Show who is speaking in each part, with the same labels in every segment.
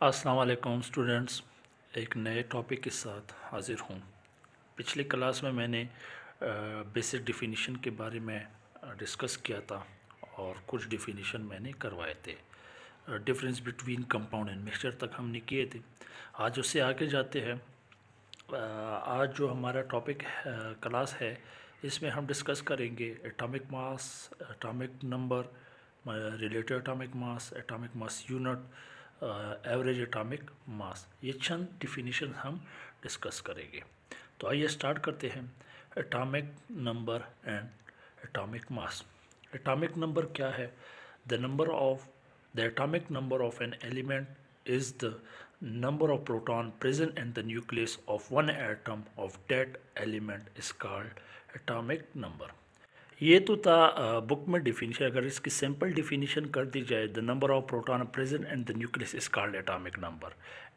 Speaker 1: अस्सलाम वालेकुम स्टूडेंट्स, एक नए टॉपिक के साथ हाज़िर हूँ। पिछली क्लास में मैंने बेसिक डेफिनेशन के बारे में डिस्कस किया था और कुछ डेफिनेशन मैंने करवाए थे। Difference between compound and mixture तक हमने किए थे। आज उससे आगे जाते हैं। आज जो हमारा टॉपिक क्लास है, इसमें हम डिस्कस करेंगे atomic mass, atomic number, relative atomic mass unit, average atomic मास। ये चंद डिफिनीशन हम डिस्कस करेंगे। तो आइए स्टार्ट करते हैं। Atomic number and atomic mass. Atomic number क्या है? The atomic number of an element is the number of proton present in the nucleus of one atom of that element is called atomic number। ये तो था book में definition. अगर इसकी simple definition कर दी जाए, the number of proton present in the nucleus is called atomic number.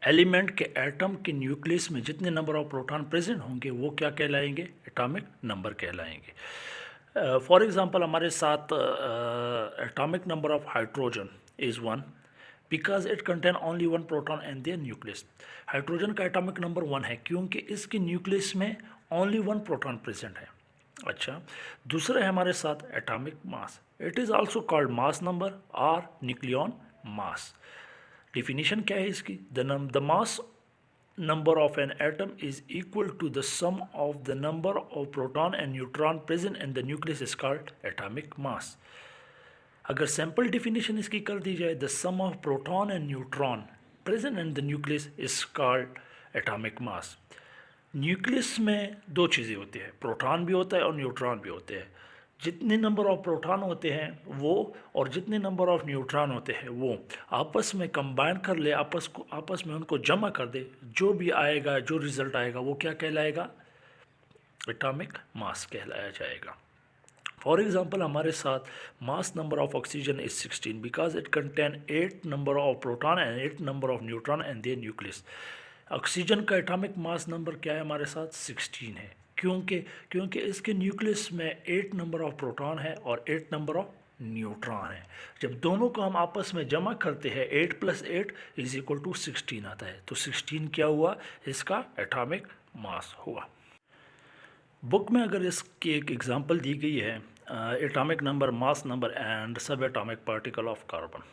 Speaker 1: Element के एटम के न्यूक्लियस में जितने नंबर ऑफ प्रोटॉन प्रेजेंट होंगे वो क्या कहलाएंगे? एटॉमिक नंबर कहलाएंगे। फॉर एग्जांपल हमारे साथ atomic number of hydrogen is 1 because it contain only 1 proton and their nucleus. Hydrogen का एटॉमिक नंबर 1 है क्योंकि इसके न्यूक्लियस में ओनली 1 प्रोटॉन प्रेजेंट है। अच्छा, दूसरा है हमारे साथ atomic mass. It is also called mass number और न्यूक्लियन मास। डिफिनीशन क्या है इसकी? The mass number of an atom is equal to the sum of the number of proton and neutron present in the nucleus is called atomic mass। अगर simple definition इसकी कर दी जाए, the sum of proton and neutron present in the nucleus is called atomic mass. Nucleus में दो चीज़ें होती हैं, प्रोटॉन भी होता है और न्यूट्रॉन भी होते हैं। जितने नंबर ऑफ प्रोटॉन होते हैं वो और जितने नंबर ऑफ न्यूट्रॉन होते हैं वो आपस में कंबाइन कर ले, आपस में उनको जमा कर दे, जो भी आएगा, जो रिज़ल्ट आएगा वो क्या कहलाएगा? एटॉमिक मास कहलाया जाएगा। फॉर एग्जाम्पल हमारे साथ mass number of oxygen is 16 because it contain 8 number of proton and 8 number of neutron and their nucleus. Oxygen का एटॉमिक मास नंबर क्या है? हमारे साथ 16 है। क्योंकि इसके न्यूक्लियस में 8 नंबर ऑफ प्रोटॉन है और 8 नंबर ऑफ न्यूट्रॉन है। जब दोनों को हम आपस में जमा करते हैं, 8 + 8 इज इक्वल टू 16 आता है। तो 16 क्या हुआ? इसका एटॉमिक मास हुआ। बुक में अगर इसकी एक एग्जांपल दी गई है, atomic number, mass number and subatomic particle of carbon.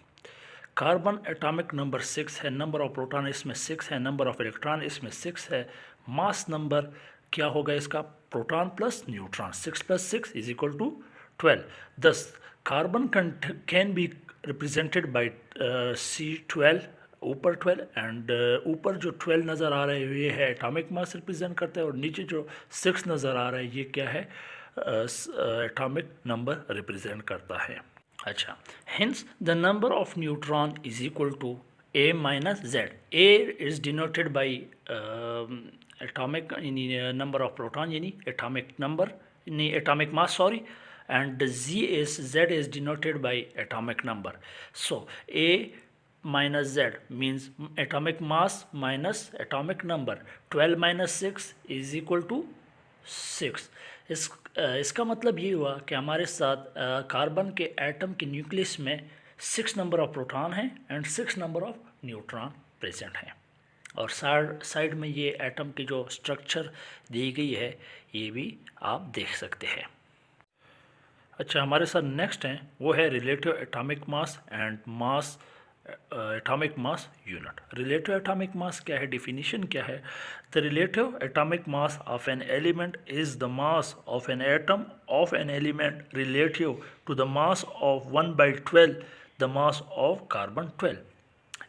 Speaker 1: Carbon atomic number 6 है, नंबर ऑफ प्रोटॉन इसमें 6 है, नंबर ऑफ इलेक्ट्रॉन इसमें 6 है। मास नंबर क्या होगा इसका? Proton plus neutron, 6 + 6 is equal to 12। This carbon can be represented by C12, ऊपर 12 and ऊपर जो 12 नज़र आ रहा है ये है एटॉमिक मास रिप्रेजेंट करता है, और नीचे जो 6 नज़र आ रहा है ये क्या है? एटॉमिक नंबर रिप्रेजेंट करता है। अच्छा, hence the number of neutron is equal to A minus Z। A is denoted by atomic number of proton यानी atomic number, नहीं atomic mass sorry, and Z is denoted by atomic number। So A minus Z means atomic mass minus atomic number। 12 minus 6 is equal to 6। इसका मतलब ये हुआ कि हमारे साथ carbon के एटम के न्यूक्लियस में 6 नंबर ऑफ प्रोटॉन हैं and 6 number of neutron present हैं। और साइड में ये एटम की जो स्ट्रक्चर दी गई है ये भी आप देख सकते हैं। अच्छा, हमारे साथ नेक्स्ट हैं वो है relative atomic mass and mass atomic mass unit. Relative atomic mass क्या है? डिफिनीशन क्या है? The relative atomic mass of an element is the mass of an atom of an element relative to the mass of 1/12 the mass of carbon 12।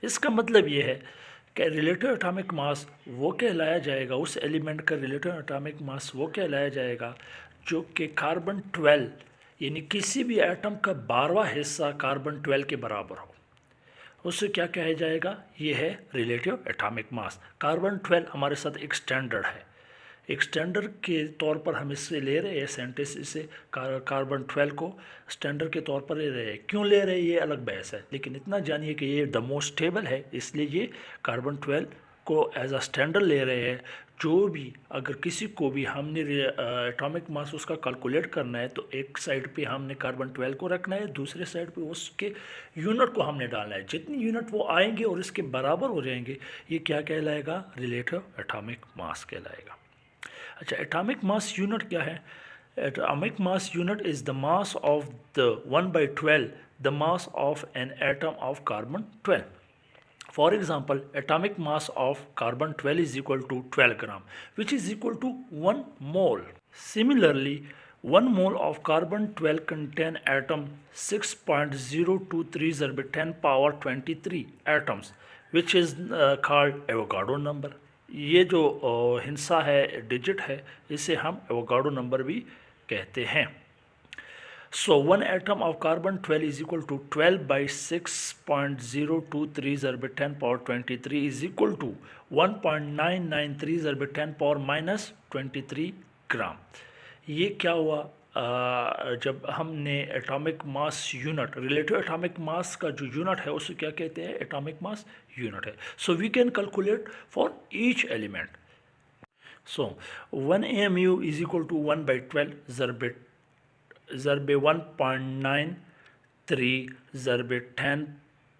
Speaker 1: इसका मतलब ये है कि relative atomic मास वो कहलाया जाएगा, उस एलिमेंट का रिलेटिव एटॉमिक मास वो कहलाया जाएगा जो कि कार्बन 12 यानी किसी भी एटम का 12वां हिस्सा कार्बन 12 के बराबर हो, उससे क्या कहा जाएगा? ये है रिलेटिव एटॉमिक मास। कार्बन 12 हमारे साथ एक स्टैंडर्ड है, एक स्टैंडर्ड के तौर पर हम इससे ले रहे हैं सेंटेंस से कार्बन 12 को स्टैंडर्ड के तौर पर ले रहे हैं। क्यों ले रहे हैं ये अलग बहस है, लेकिन इतना जानिए कि ये द मोस्ट स्टेबल है, इसलिए ये कार्बन 12 को एज अ स्टैंडर्ड ले रहे हैं। जो भी अगर किसी को भी हमने एटॉमिक मास उसका कैलकुलेट करना है तो एक साइड पे हमने कार्बन 12 को रखना है, दूसरे साइड पे उसके यूनिट को हमने डालना है। जितनी यूनिट वो आएंगे और इसके बराबर हो जाएंगे, ये क्या कहलाएगा? रिलेटिव एटॉमिक मास कहलाएगा। अच्छा, एटॉमिक मास यूनिट क्या है? Atomic mass unit is the mass of the 1/12 the mass of an atom of carbon 12. For example, atomic mass of carbon 12 is equal to 12 gram, which is equal to 1 mole. Similarly, 1 mole of carbon 12 contain atom 6.023 by 10 power 23 atoms, which is called Avogadro number. ये जो हिंसा है, digit है, इसे हम Avogadro number भी कहते हैं। So 1 atom of carbon 12 is equal to 12 by 6.023 by 10 power 23 is equal to 1.993 by 10 power minus 23 ग्राम। ये क्या हुआ? जब हमने atomic mass unit, relative atomic मास का जो यूनिट है उसे क्या कहते हैं? एटॉमिक मास यूनिट है। So we can calculate for each element. So 1 AMU is equal to 1/12 ज़रबे 1.93 ज़रबे 10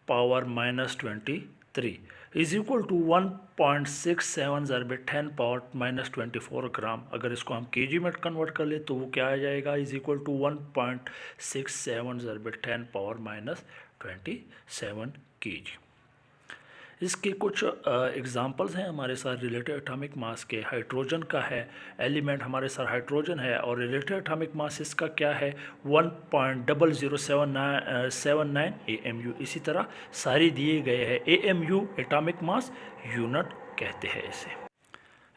Speaker 1: power minus 23 is equal to 1.67 ज़रबे 10 पावर माइनस 24 ग्राम। अगर इसको हम केजी में कन्वर्ट कर ले तो वो क्या आ जाएगा? इज इक्वल टू 1.67 ज़रबे 10 पावर माइनस 27 केजी। इसके कुछ एग्जांपल्स हैं हमारे साथ रिलेटिव एटॉमिक मास के। हाइड्रोजन का है एलिमेंट, हमारे साथ हाइड्रोजन है और रिलेटिव एटॉमिक मास इसका क्या है? 1.0079 AMU। इसी तरह सारी दिए गए हैं। AMU एटॉमिक मास यूनिट कहते हैं इसे।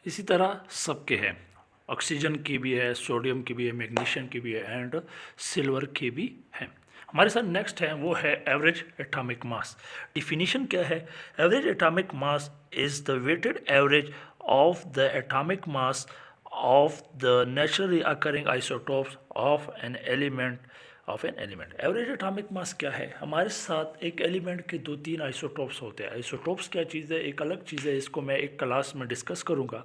Speaker 1: इसी तरह सबके हैं, ऑक्सीजन की भी है, सोडियम की भी है, मैग्नीशियम की भी है एंड सिल्वर की भी है। हमारे साथ नेक्स्ट है वो है एवरेज एटॉमिक मास। डिफिनीशन क्या है? Average atomic mass is the weighted average of the atomic mass of the naturally occurring isotopes of an element. Average atomic mass क्या है? हमारे साथ एक एलिमेंट के 2-3 आइसोटोप्स होते हैं। आइसोटोप्स क्या चीज़ है? एक अलग चीज़ है, इसको मैं एक क्लास में डिस्कस करूँगा।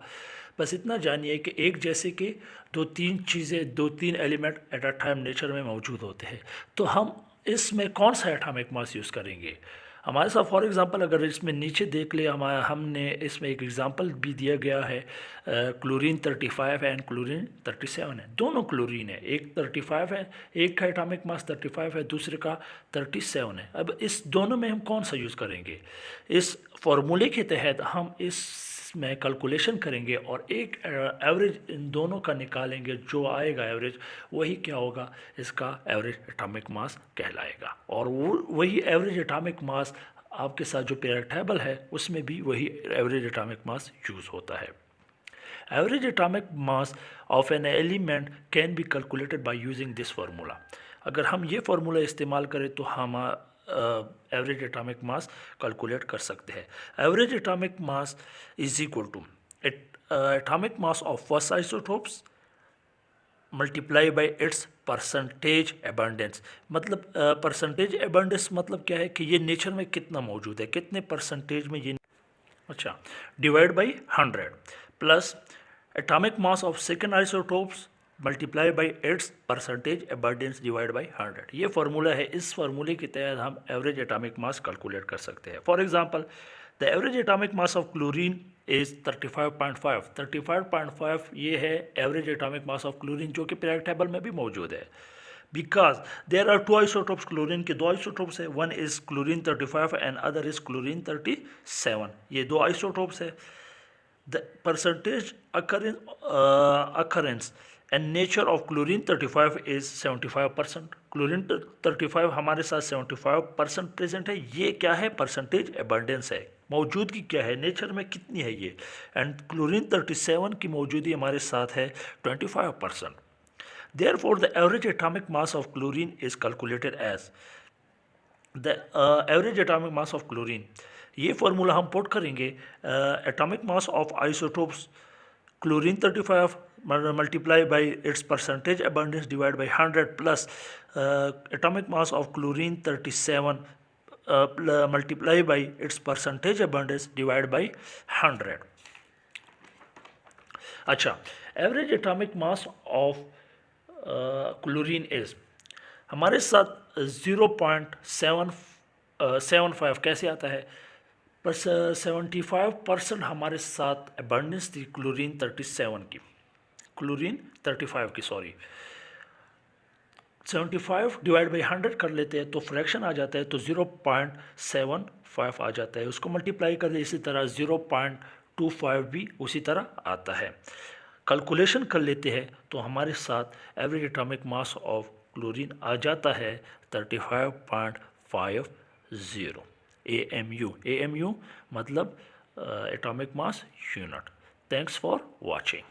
Speaker 1: बस इतना जानिए कि एक जैसे कि 2-3 चीज़ें, 2-3 element at a time nature में मौजूद होते हैं। तो हम इसमें कौन सा एटॉमिक मास यूज़ करेंगे? हमारे साथ फॉर एग्जांपल अगर इसमें नीचे देख ले, हमने इसमें एक एग्जांपल भी दिया गया है। क्लोरीन 35 है एंड क्लोरीन 37 है। दोनों क्लोरीन है, एक 35 है, एक का एटॉमिक मास 35 है, दूसरे का 37 है। अब इस दोनों में हम कौन सा यूज़ करेंगे? इस फॉर्मूले के तहत हम इसमें कैलकुलेशन करेंगे और एक एवरेज इन दोनों का निकालेंगे। जो आएगा एवरेज, वही क्या होगा? इसका एवरेज एटॉमिक मास कहलाएगा। और वही एवरेज एटॉमिक मास आपके साथ जो पीरियड टेबल है उसमें भी वही एवरेज एटॉमिक मास यूज़ होता है। Average atomic mass of an element can be calculated by using this formula. अगर हम ये फार्मूला इस्तेमाल करें तो हम एवरेज एटॉमिक मास कैलकुलेट कर सकते हैं। Average atomic mass is equal to atomic mass of first isotopes multiply by its percentage abundance. मतलब परसेंटेज एबंडेंस मतलब क्या है कि ये नेचर में कितना मौजूद है, कितने परसेंटेज में ये। अच्छा, divide by 100 plus atomic mass of second isotopes multiply by its percentage abundance divide by 100। ये फार्मूला है। इस फार्मूले के तहत हम एवरेज एटॉमिक मास कैलकुलेट कर सकते हैं। For example, the average atomic mass of chlorine is 35.5। 35.5 ये है average atomic mass of chlorine, जो कि पीरियड टेबल में भी मौजूद है। Because there are 2 isotopes, chlorine के 2 आइसोटोप्स है। One is chlorine 35 and other is chlorine 37। ये 2 आइसोटोप्स है। The percentage occurrence and nature of chlorine 35 is 75%। Chlorine 35 हमारे साथ 75% प्रेजेंट है। ये क्या है? परसेंटेज एबंडेंस है, मौजूदगी क्या है, नेचर में कितनी है ये। एंड क्लोरीन 37 की मौजूदगी हमारे साथ है 25%। Therefore, the average atomic mass of chlorine is calculated as the average atomic mass of chlorine। ये फार्मूला हम पुट करेंगे। Atomic mass of isotopes chlorine 35 multiply by its percentage abundance divide by 100 plus atomic mass of chlorine 37 multiply by its percentage abundance divide by 100. अच्छा, average atomic mass of chlorine is, हमारे साथ 0.775 कैसे आता है, पर 75% हमारे साथ अबंडेंस थी क्लोरीन 37 की, क्लोरीन 35 की सॉरी, 75 डिवाइड बाई 100 कर लेते हैं तो फ्रैक्शन आ जाता है, तो 0.75 आ जाता है, उसको मल्टीप्लाई कर दे इसी तरह 0.25 भी उसी तरह आता है। कैलकुलेशन कर लेते हैं तो हमारे साथ average atomic mass of chlorine आ जाता है 35.50 AMU। AMU मतलब atomic mass unit. Thanks for watching.